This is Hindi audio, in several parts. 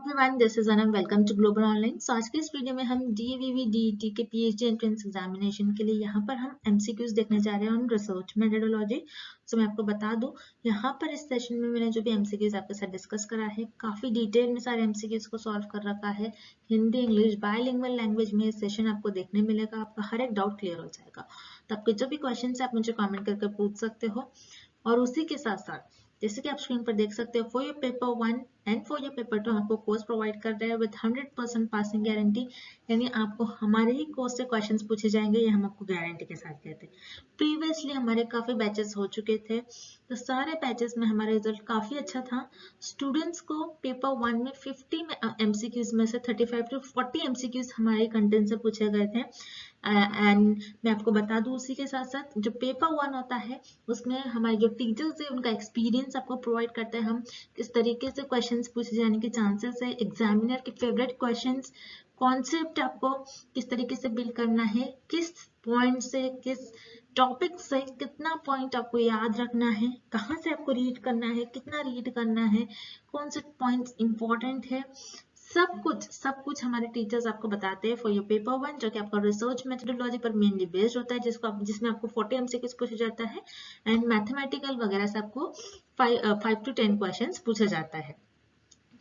Everyone, this is Anam. Welcome to Global Online. So आज के इस वीडियो में हम डीवीवी डीईटी के पीएचडी एंट्रेंस एग्जामिनेशन के लिए यहाँ पर हम एमसीक्यूज देखने जा रहे हैं ऑन रिसर्च मेथोडोलॉजी। सो मैं आपको बता दूं, यहाँ पर इस सेशन में मैंने जो भी एमसीक्यूज आपके साथ डिस्कस करा है, काफी डिटेल में सारे एमसीक्यूज को सॉल्व कर रखा है। हिंदी इंग्लिश बायलिंगुअल लैंग्वेज में इस सेशन आपको देखने मिलेगा। आपका हर एक डाउट क्लियर हो जाएगा। तो आपके जो भी क्वेश्चन है आप मुझे कॉमेंट करके पूछ सकते हो। और उसी के साथ साथ जैसे कि आप स्क्रीन पर देख सकते हो, for your paper 1 and for your paper 2 आपको कोर्स प्रोवाइड कर रहे हैं विद 100% पासिंग गारंटी। यानी आपको हमारे ही कोर्स से क्वेश्चंस पूछे जाएंगे, ये हम आपको गारंटी के साथ कहते हैं। प्रीवियसली हमारे काफी बैचेस हो चुके थे, तो सारे बैचेस में हमारा रिजल्ट काफी अच्छा था। स्टूडेंट्स को पेपर 1 में 50 एमसीक्यूज में से 35 टू 40 एमसीक्यूज हमारे कंटेंट से पूछे गए थे। एंड मैं आपको बता दूं, उसी के साथ साथ जो पेपर 1 होता है उसमें हमारे जो टीचर्स है उनका एक्सपीरियंस आपको प्रोवाइड करते हैं। हम किस तरीके से क्वेश्चंस पूछे जाने के चांसेस है, एग्जामिनर के फेवरेट क्वेश्चंस, कॉन्सेप्ट आपको किस तरीके से बिल्ड करना है, किस पॉइंट से किस टॉपिक से कितना पॉइंट आपको याद रखना है, कहाँ से आपको रीड करना है, कितना रीड करना है, कौन से पॉइंट्स इंपॉर्टेंट है, सब कुछ हमारे टीचर्स आपको बताते हैं फॉर योर पेपर 1, जो कि आपका रिसर्च मेथोडोलॉजी पर मेनली बेस्ड होता है, जिसमें आपको 40 एमसीक्यूज पूछा जाता है एंड मैथमेटिकल वगैरह से आपको 5 to 10 क्वेश्चंस पूछा जाता है।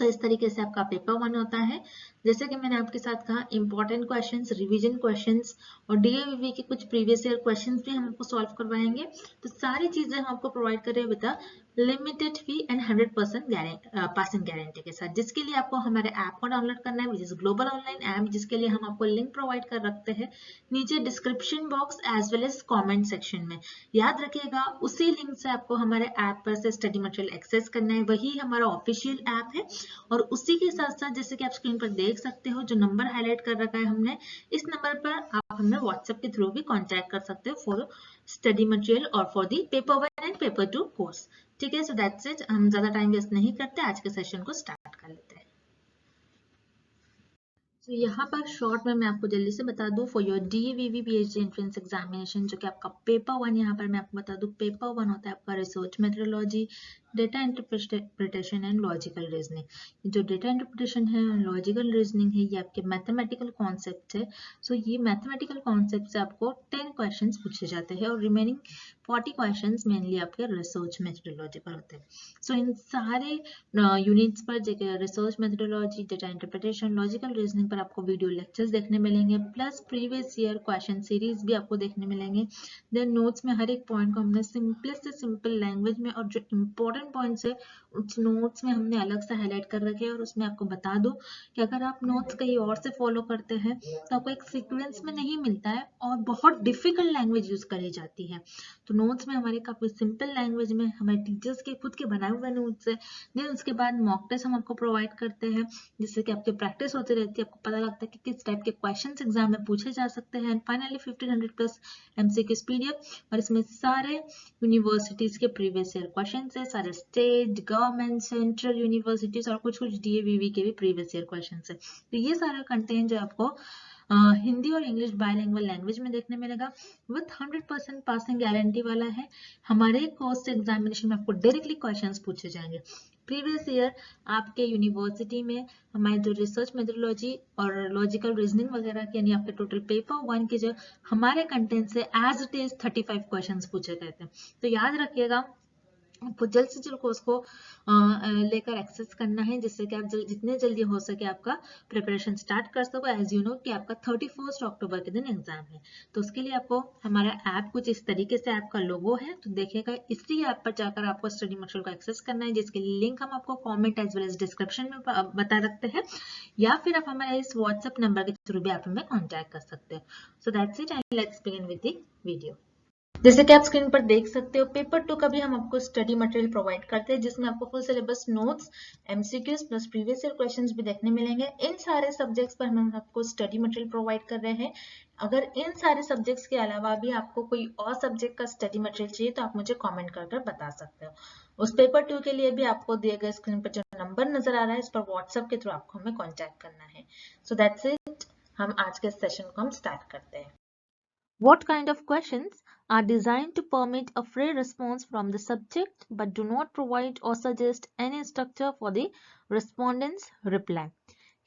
तो इस तरीके से आपका पेपर 1 होता है। जैसे कि मैंने आपके साथ कहा, इंपॉर्टेंट क्वेश्चंस, रिवीजन क्वेश्चंस और डीएवीवी के कुछ प्रीवियस ईयर क्वेश्चंस भी हम आपको सॉल्व करवाएंगे। तो सारी चीजें हम आपको प्रोवाइड कर रहे हैं with limited fee and 100% passing guarantee के साथ, जिसके लिए आपको हमारे ऐप को डाउनलोड करना है, which is global online app, जिसके लिए हम आपको लिंक प्रोवाइड कर रखते हैं नीचे description box as well as comment section में। याद रखिएगा, उसी लिंक से आपको हमारे ऐप पर से स्टडी मटेरियल एक्सेस करना है, वही हमारा ऑफिशियल ऐप है। और उसी के साथ साथ जैसे कि आप स्क्रीन पर देख सकते हो, जो नंबर हाईलाइट कर रखा है हमने, इस नंबर पर आप हमें व्हाट्सएप के थ्रू भी कांटेक्ट कर सकते हो फॉर स्टडी मटेरियल और for the paper 1 and paper 2 course. ठीक है, सो दैट्स इट। हम ज्यादा टाइम वेस्ट नहीं करते, आज के सेशन को स्टार्ट कर लेते हैं। तो यहाँ पर शॉर्ट में मैं आपको जल्दी से बता दूं, for your DVV PhD entrance examination, जो कि आपका पेपर 1, यहाँ पर मैं आपको बता दूं पेपर 1 होता है आपका research methodology, data interpretation and logical reasoning. जो डेटा इंटरप्रिटेशन है, लॉजिकल रीजनिंग है, ये आपके मैथमेटिकल कॉन्सेप्ट है। सो ये मैथमेटिकल कॉन्सेप्ट से आपको 10 क्वेश्चन पूछे जाते हैं और रिमेनिंग 40 क्वेश्चन मेनली आपके रिसर्च मेथोडोलॉजी पर होते हैं। सो इन सारे यूनिट्स पर research methodology, data interpretation, logical reasoning पर आपको वीडियो लेक्चर्स देखने मिलेंगे, plus previous year question series भी आपको देखने मिलेंगे। देन नोट्स में हर एक पॉइंट को हमने सिंपल से सिंपल लैंग्वेज में और जो इंपॉर्टेंट पॉइंट्स है उस नोट्स में हमने अलग से हाईलाइट कर रखे हैं। और उसमें आपको बता दो कि अगर आप नोट्स कहीं और से फॉलो करते हैं तो आपको एक सीक्वेंस में नहीं मिलता है और बहुत डिफिकल्ट लैंग्वेज यूज करी जाती है। तो नोट्स में हमारे काफी सिंपल लैंग्वेज में हमारे टीचर्स के खुद के बनाए हुए नोट्स है। देन उसके बाद मॉक टेस्ट हम आपको प्रोवाइड करते हैं, जिससे कि आपकी प्रैक्टिस होती रहती है, आपको पता लगता है कि किस टाइप के क्वेश्चंस एग्जाम में पूछे जा सकते हैं। And finally 1500 plus MCQs PDF, और इसमें सारे यूनिवर्सिटीज के प्रीवियस ईयर क्वेश्चंस है, सारे स्टेट गवर्नमेंट सेंट्रल यूनिवर्सिटीज और कुछ डीएवीवी के भी प्रीवियस ईयर क्वेश्चंस है। तो ये सारा कंटेंट जो आपको हिंदी और इंग्लिश बायलिंगुअल लैंग्वेज में देखने मिलेगा विथ 100% पासिंग गारंटी वाला है। हमारे कोर्स एग्जामिनेशन में आपको डायरेक्टली क्वेश्चंस पूछे जाएंगे। प्रीवियस ईयर आपके यूनिवर्सिटी में हमारे जो रिसर्च मेथोडोलॉजी और लॉजिकल रीजनिंग वगैरह के, यानी आपके टोटल पेपर 1 के जो हमारे कंटेंट से एज इट इज 35 क्वेश्चंस पूछे गए थे। तो याद रखिएगा, आपको जल्द से जल्द कोर्स को लेकर एक्सेस करना है, जिससे कि आप जितने जल्दी हो सके आपका प्रिपरेशन स्टार्ट कर सको। एज यू नो कि आपका 31 अक्टूबर के दिन एग्जाम है। तो उसके लिए आपको हमारा ऐप कुछ इस तरीके से ऐप का लोगो है, तो देखिएगा इसी ऐप पर जाकर आपको स्टडी मटेरियल को एक्सेस करना है, जिसके लिए लिंक हम आपको comment as well as description में बता रखते हैं, या फिर आप हमारे इस व्हाट्सएप नंबर के थ्रू भी आप हमें कॉन्टैक्ट कर सकते हो। So that's it, and let's begin with the video. जैसे कि आप स्क्रीन पर देख सकते हो, पेपर 2 का भी हम आपको स्टडी मटेरियल प्रोवाइड करते हैं, जिसमें आपको full syllabus notes, MCQs plus previous year questions भी देखने मिलेंगे। इन सारे सब्जेक्ट्स पर हम आपको स्टडी मटेरियल प्रोवाइड कर रहे हैं। अगर इन सारे सब्जेक्ट्स के अलावा भी आपको कोई और सब्जेक्ट का स्टडी मटेरियल चाहिए तो आप मुझे कॉमेंट कर बता सकते हो। उस पेपर 2 के लिए भी आपको दिए गए स्क्रीन पर जो नंबर नजर आ रहा है, इस पर व्हाट्सएप के थ्रू आपको हमें कॉन्टैक्ट करना है। सो दैट्स इट, हम आज के सेशन को हम स्टार्ट करते हैं। What kind of questions are designed to permit a free response from the subject but do not provide or suggest any structure for the respondent's reply?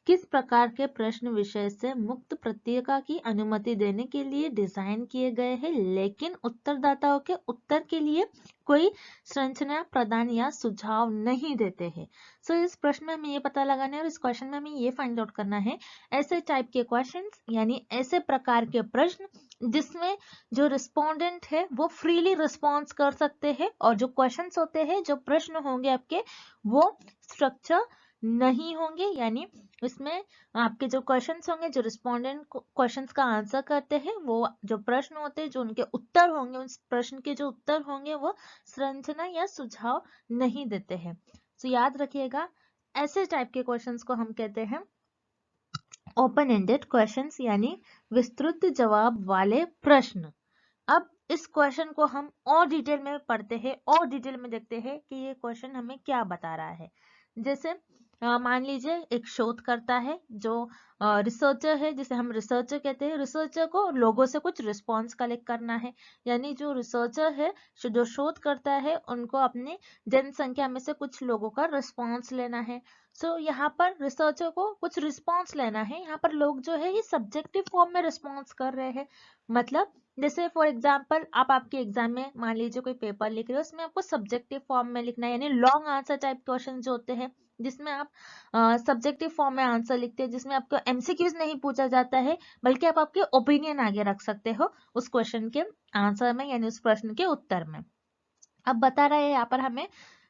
किस प्रकार के प्रश्न विषय से मुक्त प्रत्येका की अनुमति देने के लिए डिजाइन किए गए हैं लेकिन उत्तरदाताओं के उत्तर के लिए कोई संरचना प्रदान या सुझाव नहीं देते हैं? सो इस प्रश्न में हमें ये पता लगाना है और इस क्वेश्चन में हमें ये फाइंड आउट करना है ऐसे टाइप के क्वेश्चंस यानी ऐसे प्रकार के प्रश्न जिसमें जो रिस्पोंडेंट है वो फ्रीली रिस्पॉन्स कर सकते हैं और जो क्वेश्चंस होते हैं जो प्रश्न होंगे आपके वो स्ट्रक्चर नहीं होंगे, यानी इसमें आपके जो क्वेश्चंस होंगे जो रिस्पोंडेंट क्वेश्चंस का आंसर करते हैं वो जो प्रश्न होते हैं जो उनके उत्तर होंगे उस प्रश्न के जो उत्तर होंगे वो संरचना या सुझाव नहीं देते हैं। तो याद रखिएगा ऐसे टाइप के क्वेश्चंस को हम कहते हैं ओपन एंडेड क्वेश्चंस यानी विस्तृत जवाब वाले प्रश्न। अब इस क्वेश्चन को हम और डिटेल में पढ़ते हैं और डिटेल में देखते हैं कि ये क्वेश्चन हमें क्या बता रहा है। जैसे मान लीजिए एक शोधकर्ता है जो रिसर्चर है जिसे हम रिसर्चर कहते हैं। रिसर्चर को लोगों से कुछ रिस्पॉन्स कलेक्ट करना है, यानी जो रिसर्चर है जो शोध करता है उनको अपनी जनसंख्या में से कुछ लोगों का रिस्पॉन्स लेना है। सो यहाँ पर रिसर्चर को कुछ रिस्पॉन्स लेना है। यहाँ पर लोग जो है ये सब्जेक्टिव फॉर्म में रिस्पॉन्स कर रहे हैं। मतलब जैसे फॉर एग्जाम्पल आप आपके एग्जाम में मान लीजिए कोई पेपर लिख रहे हो उसमें आपको सब्जेक्टिव फॉर्म में लिखना है, यानी लॉन्ग आंसर टाइप क्वेश्चन जो होते हैं जिसमें आप सब्जेक्टिव फॉर्म में आंसर लिखते हैं, जिसमें आपको एमसीक्यूज नहीं पूछा जाता है बल्कि आप आपके ओपिनियन आगे रख सकते हो उस क्वेश्चन के आंसर में यानी उस प्रश्न के उत्तर में। अब बता रहा है यहाँ पर हमें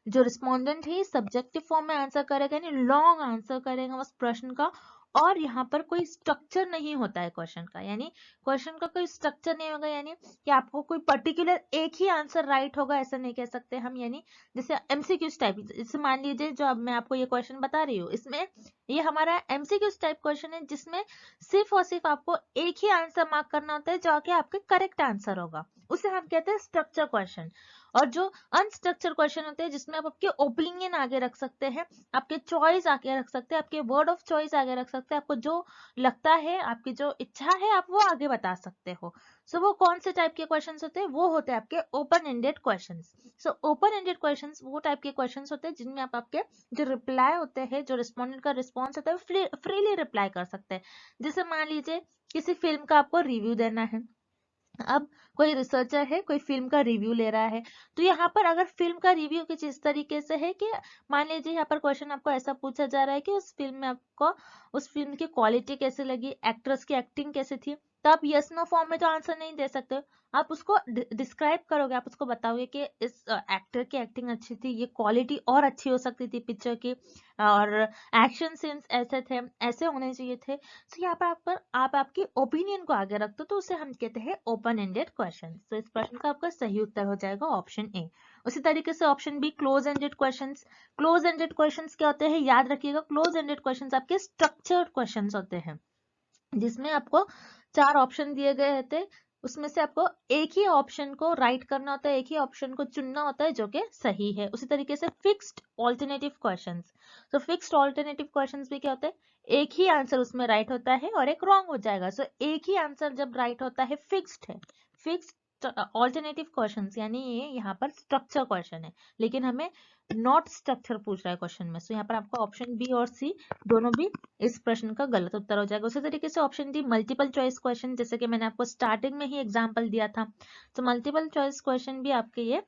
जो रिस्पोंडेंट है सब्जेक्टिव फॉर्म में आंसर करेगा यानी लॉन्ग आंसर करेगा उस प्रश्न का, और यहाँ पर कोई स्ट्रक्चर नहीं होता है क्वेश्चन का, यानी क्वेश्चन का कोई स्ट्रक्चर नहीं होगा, यानी कि आपको कोई पर्टिकुलर एक ही आंसर राइट होगा ऐसा नहीं कह सकते हम। यानी जैसे एमसीक्यूज टाइप, जैसे मान लीजिए जो अब मैं आपको ये क्वेश्चन बता रही हूँ इसमें ये हमारा एमसीक्यूज टाइप क्वेश्चन है जिसमें सिर्फ और सिर्फ आपको एक ही आंसर मार्क करना होता है जो आके आपके करेक्ट आंसर होगा, उसे हम कहते हैं स्ट्रक्चर क्वेश्चन। और जो अनस्ट्रक्चर क्वेश्चन होते हैं जिसमें आप आपके ओपिनियन आगे रख सकते हैं, आपके चॉइस आगे रख सकते हैं, आपके वर्ड ऑफ चॉइस आगे रख सकते हैं, आपको जो लगता है आपकी जो इच्छा है आप वो आगे बता सकते हो। सो वो कौन से टाइप के क्वेश्चंस होते हैं? वो होते हैं आपके open ended questions. So open ended questions वो टाइप के क्वेश्चंस होते हैं जिनमें आप आपके जो रिप्लाई होते हैं जो रिस्पोंडेंट का रिस्पॉन्स होता है फ्रीली रिप्लाई कर सकते हैं। जैसे मान लीजिए किसी फिल्म का आपको रिव्यू देना है, अब कोई रिसर्चर है कोई फिल्म का रिव्यू ले रहा है, तो यहाँ पर अगर फिल्म का रिव्यू कुछ इस तरीके से है कि मान लीजिए यहाँ पर क्वेश्चन आपको ऐसा पूछा जा रहा है कि उस फिल्म में आपको उस फिल्म की क्वालिटी कैसे लगी, एक्ट्रेस की एक्टिंग कैसे थी, तो आप यस नो फॉर्म में तो आंसर नहीं दे सकते, आप उसको डिस्क्राइब करोगे, आप उसको बताओगे कि इस एक्टर की एक्टिंग अच्छी थी, ये क्वालिटी और अच्छी हो सकती थी पिक्चर की, और एक्शन सीन्स ऐसे थे, ऐसे होने चाहिए थे। तो यहाँ पर आप आपकी ओपिनियन को आगे रखते हो तो उसे हम कहते हैं ओपन एंडेड क्वेश्चन। तो इस प्रश्न का आपका सही उत्तर हो जाएगा ऑप्शन ए। उसी तरीके से option be close ended questions. Close ended questions क्या होते हैं? याद रखिएगा क्लोज एंडेड क्वेश्चंस आपके स्ट्रक्चर्ड क्वेश्चंस होते हैं जिसमें आपको 4 ऑप्शन दिए गए होते हैं, उसमें से आपको एक ही ऑप्शन को राइट करना होता है, एक ही ऑप्शन को चुनना होता है जो कि सही है। उसी तरीके से फिक्स्ड ऑल्टरनेटिव क्वेश्चंस। तो फिक्स्ड ऑल्टरनेटिव क्वेश्चंस भी क्या होते हैं? एक ही आंसर उसमें राइट होता है और एक रॉन्ग हो जाएगा। सो एक ही आंसर जब राइट होता है फिक्स्ड है। फिक्स्ड ऑल्टरनेटिव क्वेश्चंस यानी ये यहाँ पर स्ट्रक्चर क्वेश्चन है लेकिन हमें नॉट स्ट्रक्चर पूछ रहा है क्वेश्चन में। सो यहाँ पर आपका ऑप्शन बी और सी दोनों भी इस प्रश्न का गलत उत्तर हो जाएगा। उसी तरीके से option D multiple choice question, जैसे कि मैंने आपको स्टार्टिंग में ही एग्जांपल दिया था, तो मल्टीपल चॉइस क्वेश्चन भी आपके ये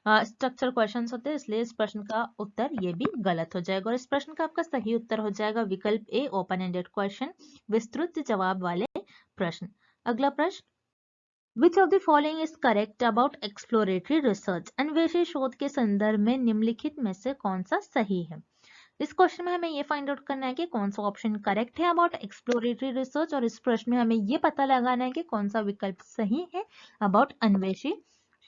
स्ट्रक्चर क्वेश्चंस होते हैं, इसलिए इस प्रश्न का उत्तर ये भी गलत हो जाएगा और इस प्रश्न का आपका सही उत्तर हो जाएगा विकल्प ए ओपन एंडेड क्वेश्चन, विस्तृत जवाब वाले प्रश्न। अगला प्रश्न, Which of the following is correct about exploratory research? Anveshi शोध के संदर्भ में निम्नलिखित में से कौन सा सही है? इस क्वेश्चन में हमें ये फाइंड आउट करना है कि कौन सा ऑप्शन करेक्ट है अबाउट एक्सप्लोरेटरी रिसर्च, और इस प्रश्न में हमें ये पता लगाना है कि कौन सा विकल्प सही है अबाउट अन्वेषी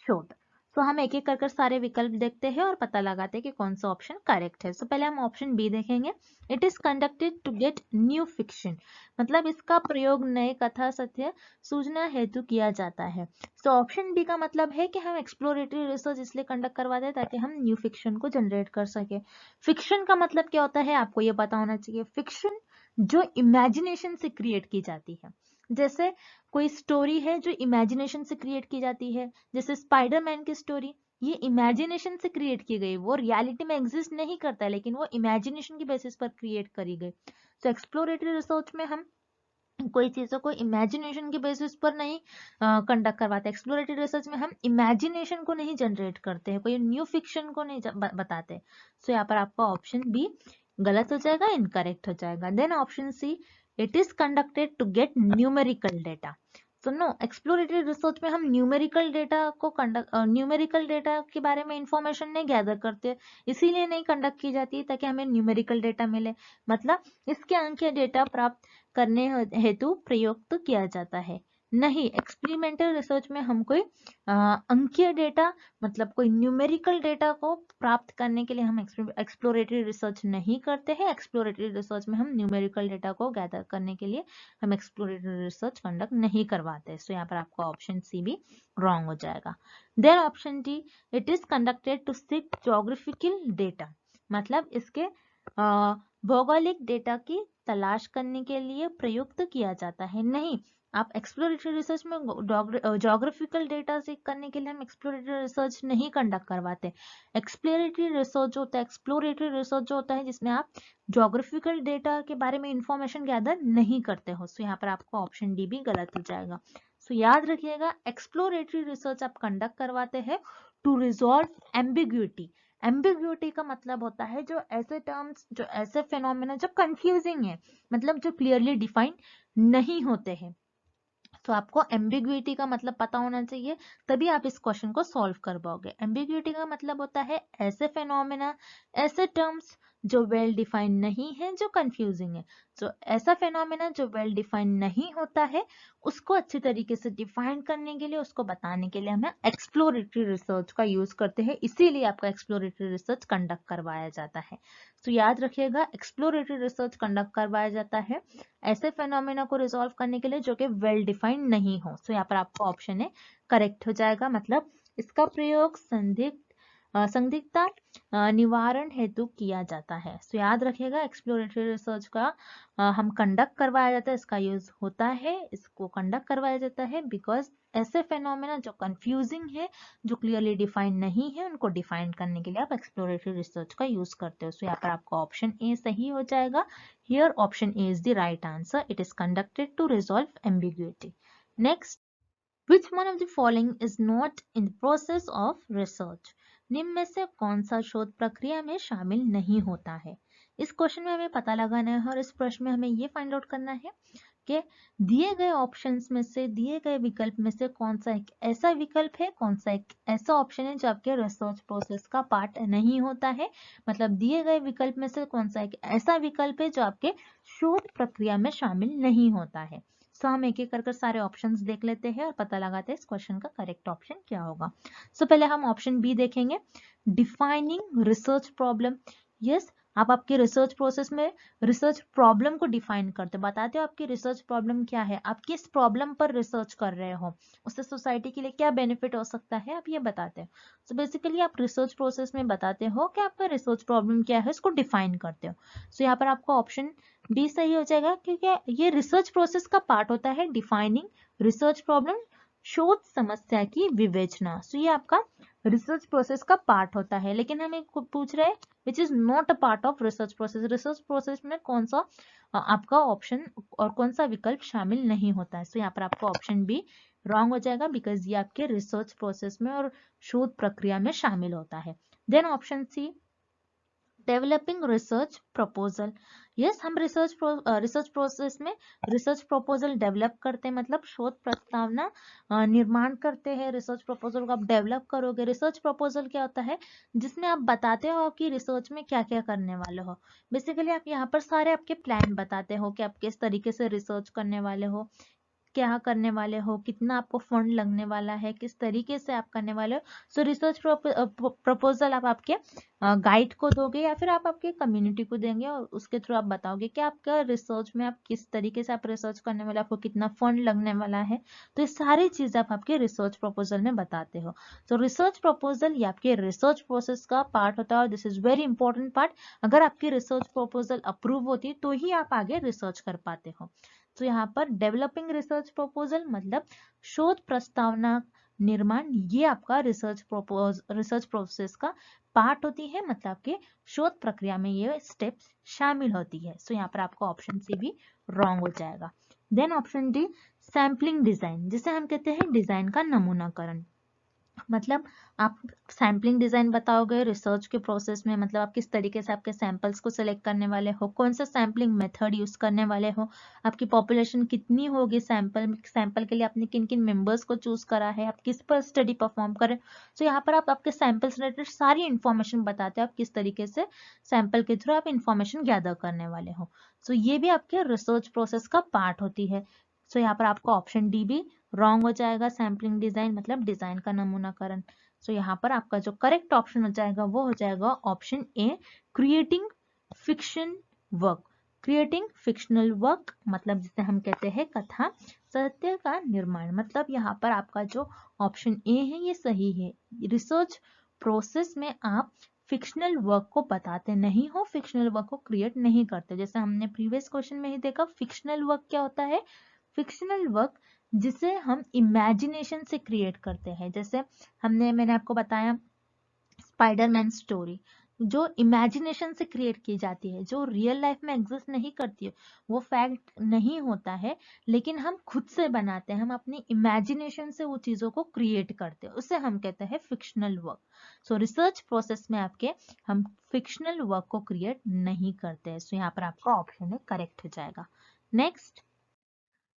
शोध। तो हम एक एक कर सारे विकल्प देखते हैं और पता लगाते हैं कि कौन सा ऑप्शन करेक्ट है। तो पहले हम ऑप्शन बी देखेंगे, it is conducted to get new fiction, मतलब इसका प्रयोग नए कथा सत्य सूचना हेतु किया जाता है। तो ऑप्शन बी का मतलब है कि हम एक्सप्लोरेटरी रिसर्च इसलिए कंडक्ट करवाते हैं ताकि हम न्यू फिक्शन को जनरेट कर सके। फिक्शन का मतलब क्या होता है आपको ये पता होना चाहिए। फिक्शन जो इमेजिनेशन से क्रिएट की जाती है, जैसे कोई स्टोरी है जो इमेजिनेशन से क्रिएट की जाती है, जैसे स्पाइडरमैन की स्टोरी, ये इमेजिनेशन से क्रिएट की गई, वो रियलिटी में एग्जिस्ट नहीं करता है, लेकिन वो इमेजिनेशन की बेसिस पर क्रिएट करी गई। तो एक्सप्लोरेटरी रिसर्च में हम कोई चीजों को इमेजिनेशन के बेसिस पर नहीं कंडक्ट करवाते। एक्सप्लोरेटरी रिसर्च में हम इमेजिनेशन को नहीं जनरेट करते हैं, कोई न्यू फिक्शन को नहीं बताते। सो यहाँ पर आपका ऑप्शन बी गलत हो जाएगा, इनकरेक्ट हो जाएगा। Then option C, it is conducted to get numerical data. तो नो, एक्सप्लोरेटरी रिसर्च में हम न्यूमेरिकल डेटा के बारे में इंफॉर्मेशन नहीं गैदर करते, इसीलिए नहीं कंडक्ट की जाती ताकि हमें न्यूमेरिकल डेटा मिले, मतलब इसके अंकीय डेटा प्राप्त करने हेतु प्रयुक्त किया जाता है। नहीं, एक्सपेरिमेंटल रिसर्च में हम कोई अंकीय डेटा, मतलब कोई न्यूमेरिकल डेटा को प्राप्त करने के लिए हम एक्सप्लोरेटरी रिसर्च नहीं करते हैं। एक्सप्लोरेटरी रिसर्च में हम न्यूमेरिकल डेटा को गैदर करने के लिए हम एक्सप्लोरेटरी रिसर्च कंडक्ट नहीं करवाते। सो यहाँ पर आपका ऑप्शन सी भी रॉन्ग हो जाएगा। Then option D, it is conducted to seek geographical data, मतलब इसके भौगोलिक डेटा की तलाश करने के लिए प्रयुक्त किया जाता है। नहीं, आप एक्सप्लोरेटरी रिसर्च में ज्योग्राफिकल डेटा सीख करने के लिए हम एक्सप्लोरेटरी रिसर्च नहीं कंडक्ट करवाते। एक्सप्लोरेटरी रिसर्च जो होता है जिसमें आप ज्योग्राफिकल डेटा के बारे में इंफॉर्मेशन गैदर नहीं करते हो। सो यहाँ पर आपका ऑप्शन डी भी गलत हो जाएगा। सो याद रखिएगा, एक्सप्लोरेटरी रिसर्च आप कंडक्ट करवाते हैं टू रिजॉल्व एम्बिग्यूटी। एम्बिग्यूटी का मतलब होता है जो ऐसे टर्म्स, जो ऐसे फिनोमेना जो कंफ्यूजिंग है, मतलब जो क्लियरली डिफाइन नहीं होते हैं। तो आपको एम्बिग्यूटी का मतलब पता होना चाहिए, तभी आप इस क्वेश्चन को सॉल्व कर पाओगे। एम्बिग्यूटी का मतलब होता है ऐसे फिनोमेना, ऐसे टर्म्स जो वेल डिफाइंड नहीं है, जो कंफ्यूजिंग है। तो ऐसा फिनोमेना जो वेल डिफाइंड नहीं होता है, उसको अच्छी तरीके से डिफाइन करने के लिए, उसको बताने के लिए हमें एक्सप्लोरेटरी रिसर्च का यूज करते हैं, इसीलिए आपका एक्सप्लोरेटरी रिसर्च कंडक्ट करवाया जाता है। तो याद रखिएगा, एक्सप्लोरेटरी रिसर्च कंडक्ट करवाया जाता है ऐसे फेनोमेना को रिजॉल्व करने के लिए जो कि वेल डिफाइंड नहीं हो। सो यहाँ पर आपका ऑप्शन है करेक्ट हो जाएगा, मतलब इसका प्रयोग संदिग्धता निवारण हेतु किया जाता है। सो याद रखिएगा, एक्सप्लोरेटरी रिसर्च का हम कंडक्ट करवाया जाता है, इसका यूज होता है, इसको कंडक्ट करवाया जाता है बिकॉज ऐसे फेनोमेना जो कंफ्यूजिंग है, जो क्लियरली डिफाइंड नहीं है, उनको डिफाइन करने के लिए आप एक्सप्लोरेटरी रिसर्च का यूज करते हो। सो यहाँ पर आपका ऑप्शन ए सही हो जाएगा। Here option A is the right answer. It is conducted to resolve ambiguity. Next, which one of the following is not in the process of research? निम्न में से कौन सा शोध प्रक्रिया में शामिल नहीं होता है? इस क्वेश्चन में हमें पता लगाना है और इस प्रश्न में हमें ये फाइंड आउट करना है कि दिए गए ऑप्शंस में से, दिए गए विकल्प में से कौन सा एक ऐसा विकल्प है, कौन सा एक ऐसा ऑप्शन है जो आपके रिसर्च प्रोसेस का पार्ट नहीं होता है। मतलब दिए गए विकल्प में से कौन सा एक ऐसा विकल्प है जो आपके शोध प्रक्रिया में शामिल नहीं होता है। सो हम एक एक कर सारे ऑप्शंस देख लेते हैं और पता लगाते हैं इस क्वेश्चन का करेक्ट ऑप्शन क्या होगा। सो पहले हम ऑप्शन बी देखेंगे, डिफाइनिंग रिसर्च प्रॉब्लम। यस, आप आपके रिसर्च प्रोसेस में रिसर्च प्रॉब्लम को डिफाइन करते, बताते हो आपकी रिसर्च प्रॉब्लम क्या है, आप किस प्रॉब्लम पर रिसर्च कर रहे हो, उससे सोसाइटी के लिए क्या बेनिफिट हो सकता है, आप ये बताते हो। सो बेसिकली आप रिसर्च प्रोसेस में बताते हो कि आपका रिसर्च प्रॉब्लम क्या है, इसको डिफाइन करते हो। सो यहाँ पर आपका ऑप्शन बी सही हो जाएगा, क्योंकि ये रिसर्च प्रोसेस का पार्ट होता है, डिफाइनिंग रिसर्च प्रॉब्लम, शोध समस्या की विवेचना। सो ये आपका रिसर्च प्रोसेस का पार्ट होता है, लेकिन हमें पूछ रहे हैं which is not a part of research process. Research process में कौन सा आपका ऑप्शन और कौन सा विकल्प शामिल नहीं होता है। सो यहाँ पर आपका ऑप्शन बी रॉन्ग हो जाएगा, बिकॉज ये आपके रिसर्च प्रोसेस में और शोध प्रक्रिया में शामिल होता है। Then option C, developing research proposal. Yes, हम रिसर्च प्रोसेस में रिसर्च प्रपोजल डेवलप करते हैं, मतलब शोध प्रस्तावना निर्माण करते हैं। रिसर्च प्रपोजल को आप डेवलप करोगे। रिसर्च प्रपोजल क्या होता है, जिसमें आप बताते हो कि रिसर्च में क्या क्या करने वाले हो। बेसिकली आप यहाँ पर सारे आपके प्लान बताते हो कि आप किस तरीके से रिसर्च करने वाले हो, क्या करने वाले हो, कितना आपको फंड लगने वाला है, किस तरीके से आप करने वाले हो। सो रिसर्च प्रपोजल आप आपके गाइड को दोगे या फिर आप आपके कम्युनिटी को देंगे और उसके थ्रू आप बताओगे कि आपका रिसर्च में आप किस तरीके से आप रिसर्च करने वाले, आपको कितना फंड लगने वाला है। तो ये सारी चीजें आप आपके रिसर्च प्रपोजल में बताते हो। तो रिसर्च प्रपोजल ये आपके रिसर्च प्रोसेस का पार्ट होता है और this is very important part. अगर आपकी रिसर्च प्रपोजल अप्रूव होती है तो ही आप आगे रिसर्च कर पाते हो। तो यहाँ पर डेवलपिंग रिसर्च प्रपोजल मतलब शोध प्रस्तावना निर्माण, ये आपका रिसर्च प्रोसेस का पार्ट होती है, मतलब आपके शोध प्रक्रिया में ये स्टेप्स शामिल होती है। सो यहाँ पर आपका ऑप्शन सी भी रॉन्ग हो जाएगा। Then option D sampling design, जिसे हम कहते हैं डिजाइन का नमूनाकरण। मतलब आप सैम्पलिंग डिजाइन बताओगे रिसर्च के प्रोसेस में, मतलब आप किस तरीके से आपके सैंपल्स को सिलेक्ट करने वाले हो, कौन सा सैम्पलिंग मेथड यूज करने वाले हो, आपकी पॉपुलेशन कितनी होगी, सैंपल के लिए आपने किन किन मेंबर्स को चूज करा है, आप किस पर स्टडी परफॉर्म करें। तो यहाँ पर आप आपके सैंपल्स रिलेटेड सारी इंफॉर्मेशन बताते हो, आप किस तरीके से सैंपल के थ्रू आप इंफॉर्मेशन गैदर करने वाले हो। तो ये भी आपके रिसर्च प्रोसेस का पार्ट होती है। सो यहाँ पर आपका ऑप्शन डी भी रॉन्ग हो जाएगा, सैम्पलिंग डिजाइन मतलब डिजाइन का नमूनाकरण। सो यहाँ पर आपका जो करेक्ट ऑप्शन हो जाएगा वो हो जाएगा option A creating fiction work. Creating fictional work मतलब जिसे हम कहते हैं कथा सत्य का निर्माण। मतलब यहाँ पर आपका जो ऑप्शन ए है ये सही है। रिसर्च प्रोसेस में आप फिक्शनल वर्क को बताते नहीं हो, फिक्शनल वर्क को क्रिएट नहीं करते। जैसे हमने प्रीवियस क्वेश्चन में ही देखा, फिक्शनल वर्क क्या होता है? फिक्शनल वर्क जिसे हम इमेजिनेशन से क्रिएट करते हैं। जैसे मैंने आपको बताया स्पाइडरमैन स्टोरी, जो इमेजिनेशन से क्रिएट की जाती है, जो रियल लाइफ में एग्जिस्ट नहीं करती है, वो फैक्ट नहीं होता है, लेकिन हम खुद से बनाते हैं, हम अपनी इमेजिनेशन से वो चीजों को क्रिएट करते हैं, उसे हम कहते हैं फिक्शनल वर्क। सो रिसर्च प्रोसेस में आपके हम फिक्शनल वर्क को क्रिएट नहीं करते हैं। सो यहाँ पर आपका ऑप्शन करेक्ट हो जाएगा। नेक्स्ट,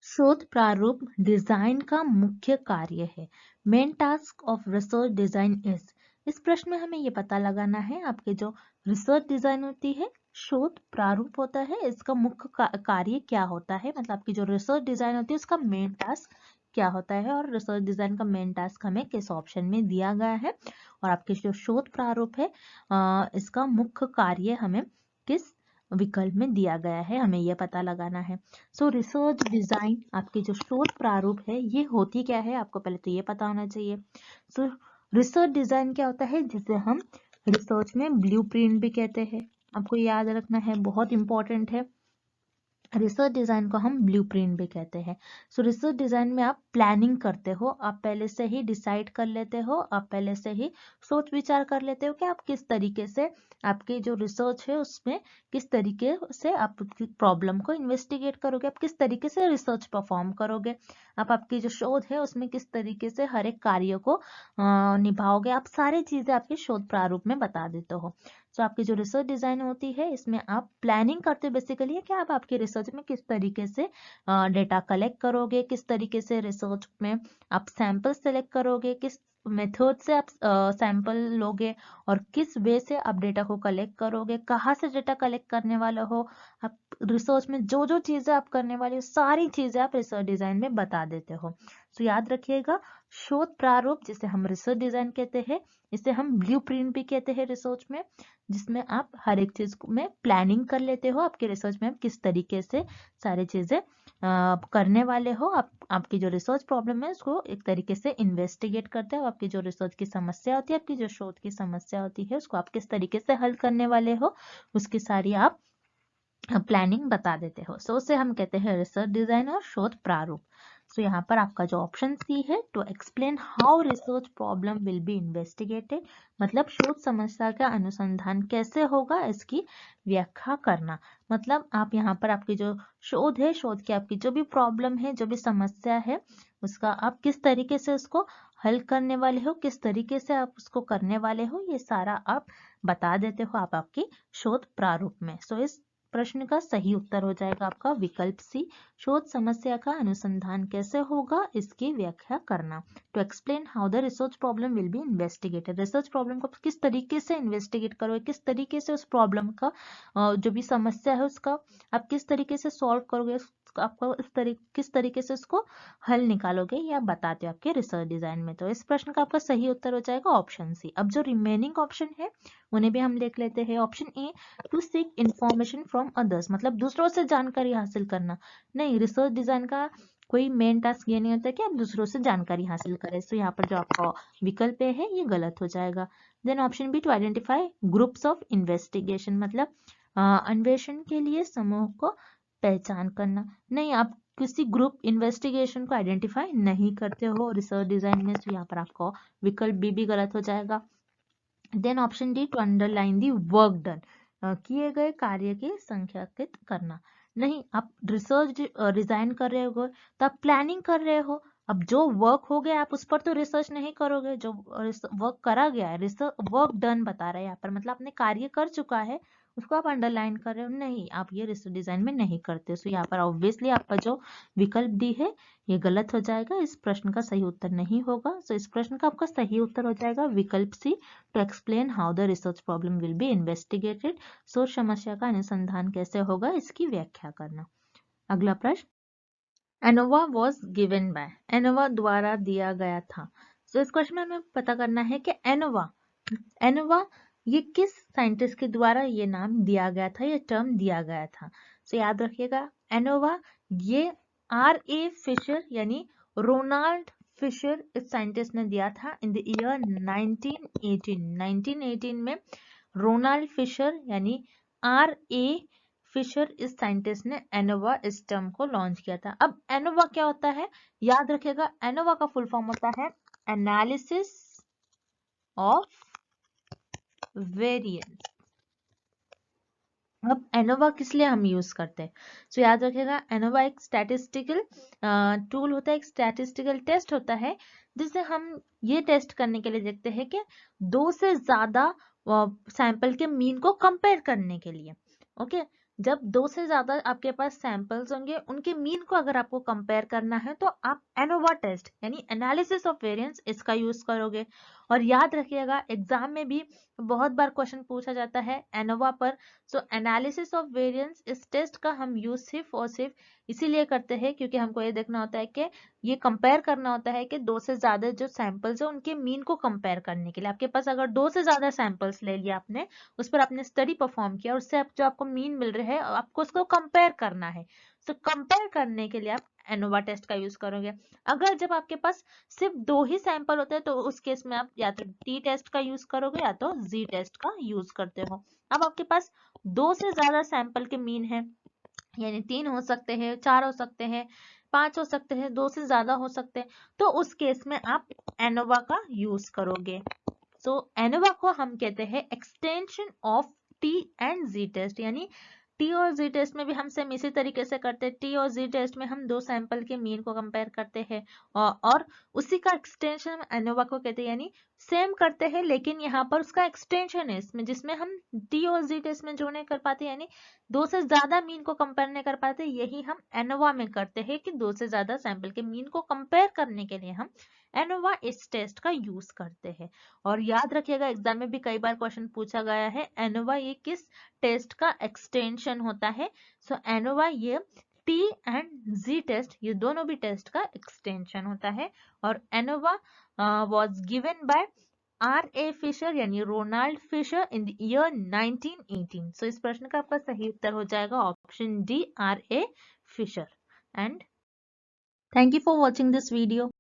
शोध प्रारूप डिजाइन का मुख्य कार्य है। Main task of research design is. इस प्रश्न में हमें ये पता लगाना है आपके जो रिसर्च डिजाइन होती है, शोध प्रारूप होता है, इसका मुख्य कार्य क्या होता है, मतलब आपकी जो रिसर्च डिजाइन होती है उसका मेन टास्क क्या होता है, और रिसर्च डिजाइन का मेन टास्क हमें किस ऑप्शन में दिया गया है, और आपके जो शोध प्रारूप है इसका मुख्य कार्य हमें किस विकल्प में दिया गया है, हमें यह पता लगाना है। सो रिसर्च डिजाइन आपकी जो शोध प्रारूप है ये होती क्या है, आपको पहले तो ये पता होना चाहिए। सो रिसर्च डिजाइन क्या होता है, जिसे हम रिसर्च में ब्लूप्रिंट भी कहते हैं। आपको याद रखना है, बहुत इंपॉर्टेंट है। रिसर्च डिजाइन को हम ब्लूप्रिंट भी कहते हैं। सो रिसर्च डिजाइन में आप प्लानिंग करते हो, आप पहले से ही डिसाइड कर लेते हो, आप पहले से ही सोच विचार कर लेते हो कि आप किस तरीके से आपकी जो रिसर्च है उसमें किस तरीके से आप प्रॉब्लम को इन्वेस्टिगेट करोगे, आप किस तरीके से रिसर्च परफॉर्म करोगे, आप आपकी जो शोध है उसमें किस तरीके से हर एक कार्य को निभाओगे, आप सारी चीजें आपके शोध प्रारूप में बता देते हो। तो आपकी जो रिसर्च डिजाइन होती है इसमें आप प्लानिंग करते हो बेसिकली कि आप आपके रिसर्च में किस तरीके से डेटा कलेक्ट करोगे, किस तरीके से रिसर्च में आप सैंपल सेलेक्ट करोगे, किस मेथड से आप सैंपल लोगे, और किस वे से आप डेटा को कलेक्ट करोगे, कहाँ से डेटा कलेक्ट करने वाले हो, आप रिसर्च में जो जो चीजें आप करने वाले हो सारी चीजें आप रिसर्च डिजाइन में बता देते हो। तो याद रखिएगा, शोध प्रारूप जिसे हम रिसर्च डिजाइन कहते हैं, इसे हम ब्लूप्रिंट भी कहते हैं रिसर्च में, जिसमें आप हर एक चीज में प्लानिंग कर लेते हो, आपके रिसर्च में आप किस तरीके से सारी चीजें करने वाले हो, आपकी जो रिसर्च प्रॉब्लम है उसको एक तरीके से इन्वेस्टिगेट करते हो, आपकी जो रिसर्च की समस्या होती है, आपकी जो शोध की समस्या होती है उसको आप किस तरीके से हल करने वाले हो, उसकी सारी आप प्लानिंग बता देते हो। सो उसे हम कहते हैं रिसर्च डिजाइन और शोध प्रारूप। सो यहाँ पर आपका जो ऑप्शन सी है, to explain how research problem will be investigated, मतलब शोध समस्या का अनुसंधान कैसे होगा इसकी व्याख्या करना। मतलब आप यहाँ पर आपकी जो शोध है, शोध की आपकी जो भी प्रॉब्लम है, जो भी समस्या है, उसका आप किस तरीके से उसको हल करने वाले हो, किस तरीके से आप उसको करने वाले हो, ये सारा आप बता देते हो आप आपकी शोध प्रारूप में। सो इस प्रश्न का सही उत्तर हो जाएगा आपका विकल्प सी, शोध समस्या का अनुसंधान कैसे होगा इसकी व्याख्या करना। To explain how the research problem will be investigated, research problem को किस तरीके से इन्वेस्टिगेट करोगे, किस तरीके से उस प्रॉब्लम का जो भी समस्या है उसका आप किस तरीके से सॉल्व करोगे, उसको आपको किस तरीके से उसको हल निकालोगे ये आप बताते हो आपके रिसर्च डिजाइन में। तो इस प्रश्न का आपका सही उत्तर हो जाएगा ऑप्शन सी। अब जो रिमेनिंग ऑप्शन है उन्हें भी हम देख लेते हैं। Option A, to seek information from others, मतलब दूसरों से जानकारी हासिल करना। नहीं, रिसर्च डिजाइन का कोई मेन टास्क ये नहीं होता कि आप दूसरों से जानकारी हासिल करें। तो यहाँ पर जो आपका विकल्प है ये गलत हो जाएगा। Then option B, to identify groups of investigation, मतलब अन्वेषण के लिए समूह को पहचान करना। नहीं, आप किसी ग्रुप इन्वेस्टिगेशन को आइडेंटिफाई नहीं करते हो रिसर्च डिजाइन में, तो यहाँ पर आपको विकल्प बी भी गलत हो जाएगा। Then option D, to underline the work done, किए गए कार्य की संख्याकित करना। नहीं, आप रिसर्च डिजाइन कर रहे हो तो आप प्लानिंग कर रहे हो। अब जो वर्क हो गया आप उस पर तो रिसर्च नहीं करोगे, जो वर्क करा गया है, रिसर्च वर्क डन बता रहा है यहाँ पर, मतलब आपने कार्य कर चुका है उसको आप अंडरलाइन कर रहे हो। नहीं, आप ये रिसर्च डिजाइन में नहीं करते। सो यहाँ पर ऑब्वियसली आपका जो विकल्प डी है ये गलत हो जाएगा, इस प्रश्न का सही उत्तर नहीं होगा। सो इस प्रश्न का आपका सही उत्तर हो जाएगा विकल्प C, to explain how the research problem will be investigated. शोध समस्या का अनुसंधान कैसे होगा इसकी व्याख्या करना। अगला प्रश्न, ANOVA was given by, ANOVA द्वारा दिया गया था। सो इस क्वेश्चन में हमें पता करना है कि एनोवा ये किस साइंटिस्ट के द्वारा ये नाम दिया गया था, ये टर्म दिया गया था। सो याद रखिएगा, एनोवा ये R.A. फिशर यानी रोनाल्ड फिशर इस साइंटिस्ट ने दिया था इन द ईयर 1918 में रोनाल्ड फिशर यानी R.A. फिशर इस साइंटिस्ट ने एनोवा इस टर्म को लॉन्च किया था। अब एनोवा क्या होता है, याद रखिएगा, एनोवा का फुल फॉर्म होता है एनालिसिस ऑफ वेरिएंस। अब एनोवा किस लिए हम यूज करते हैं, सो याद रखिएगा, एनोवा एक स्टैटिस्टिकल टूल होता है, एक स्टैटिस्टिकल टेस्ट होता है जिसे हम ये टेस्ट करने के लिए देखते हैं कि 2 से ज्यादा सैंपल के मीन को कंपेयर करने के लिए। ओके, जब 2 से ज्यादा आपके पास सैंपल्स होंगे उनके मीन को अगर आपको कंपेयर करना है तो आप एनोवा टेस्ट यानी एनालिसिस ऑफ वेरिएंस इसका यूज करोगे। और याद रखिएगा, एग्जाम में भी बहुत बार क्वेश्चन पूछा जाता है एनोवा पर। सो एनालिसिस ऑफ वेरिएंस इस टेस्ट का हम यूज सिर्फ और सिर्फ इसीलिए करते हैं क्योंकि हमको ये देखना होता है कि ये कंपेयर करना होता है कि 2 से ज्यादा जो सैंपल्स है उनके मीन को कंपेयर करने के लिए। आपके पास अगर 2 से ज्यादा सैंपल्स ले लिया आपने, उस पर आपने स्टडी परफॉर्म किया, उससे जो आपको मीन मिल रहे हैं आपको उसको कंपेयर करना है। सो कंपेयर करने के लिए आप एनोवा टेस्ट का यूज करोगे। अगर जब आपके पास सिर्फ 2 ही सैंपल होते हैं तो उस केस में आप या तो टी टेस्ट का यूज करोगे या तो जी टेस्ट का यूज करते हो। अब आपके पास 2 से ज्यादा सैंपल के मीन है, यानी 3 हो सकते हैं, 4 हो सकते हैं, 5 हो सकते हैं, 2 से ज्यादा हो सकते हैं, तो उस केस में आप एनोवा का यूज करोगे। सो एनोवा को हम कहते हैं extension of T and ji test, यानी टी और जी टेस्ट में भी हम सेम इसी तरीके से करते हैं। टी और जी टेस्ट में हम 2 सैंपल के मीन को कंपेयर करते हैं और उसी का एक्सटेंशन एनोवा को कहते हैं, यानी सेम करते हैं लेकिन यहाँ पर उसका एक्सटेंशन है इसमें, जिसमें हम टी और जी टेस्ट में जो नहीं कर पाते यानी 2 से ज्यादा मीन को कंपेयर नहीं कर पाते, यही हम एनोवा में करते हैं कि 2 से ज्यादा सैंपल के मीन को कंपेयर करने के लिए हम एनोवा इस टेस्ट का यूज करते हैं। और याद रखिएगा, एग्जाम में भी कई बार क्वेश्चन पूछा गया है एनोवा ये किस टेस्ट का एक्सटेंशन होता है। सो एनोवा ये टी एंड जी टेस्ट ये दोनों भी टेस्ट का एक्सटेंशन होता है। और ANOVA was given by R.A. Fisher यानी Ronald Fisher in the year 1918। सो इस प्रश्न का आपका सही उत्तर हो जाएगा option D, R.A. Fisher. And thank you for watching this video.